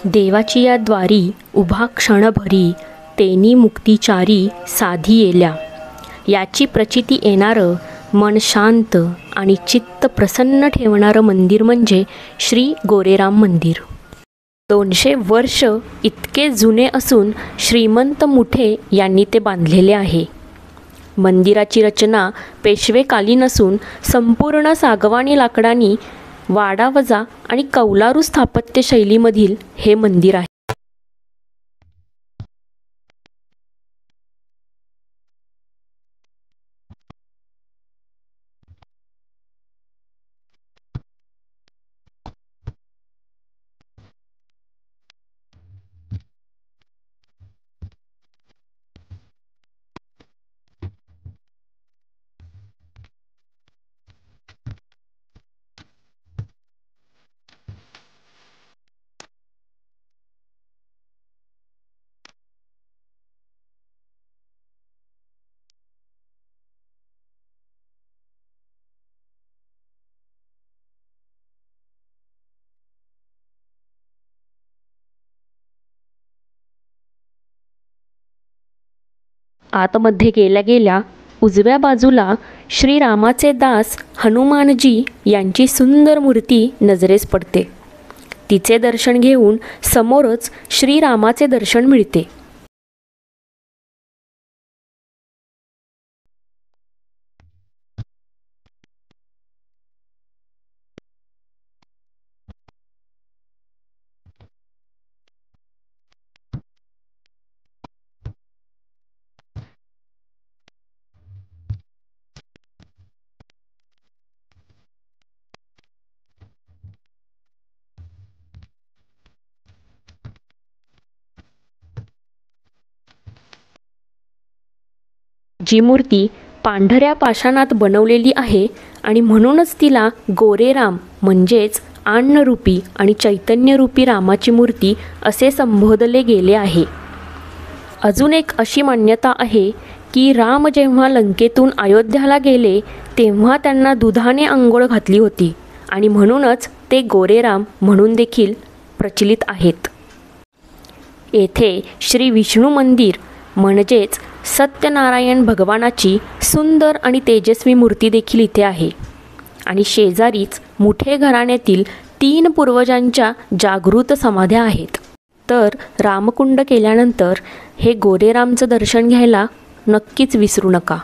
देवाची या द्वारी उभा क्षणभरी, तेनी मुक्तिचारी साधी येल्या. याची प्रचिती येणारं, मन शांत आणि चित्त प्रसन्न ठेवणारं मंदिर म्हणजे श्री गोरेराम मंदिर. 200 वर्ष इतके जुने असून श्रीमंत मुठे यांनी ते बांधलेले आहे. मंदिराची रचना पेशवेकालीन असून संपूर्ण सागवानी लाकडांनी वाडावजा आणि कौलारू स्थापत्य शैलीमधील हे मंदिर आहे. आतमध्ये गेल्या गेल्या उजव्या बाजूला श्रीरामाचे दास हनुमानजी यांची सुंदर मूर्ती नजरेस पडते. तिचे दर्शन घेऊन समोरच श्रीरामाचे दर्शन मिळते. जी मूर्ती पांढऱ्या पाषाणात बनवलेली आहे आणि म्हणूनच तिला गोरेराम म्हणजेच अन्नरूपी आणि चैतन्यरूपी रामाची मूर्ती असे संबोधले गेले आहे. अजून एक अशी मान्यता आहे की राम जेव्हा लंकेतून अयोध्याला गेले तेव्हा त्यांना दुधाने अंघोळ घातली होती आणि म्हणूनच ते गोरेराम म्हणून देखील प्रचलित आहेत. येथे श्री विष्णू मंदिर म्हणजेच सत्यनारायण भगवानाची सुंदर आणि तेजस्वी मूर्ती देखील इथे आहे आणि शेजारीच मुठे घराण्यातील 3 पूर्वजांच्या जागृत समाध्या आहेत. तर रामकुंड केल्यानंतर हे गोरेरामचं दर्शन घ्यायला नक्कीच विसरू नका.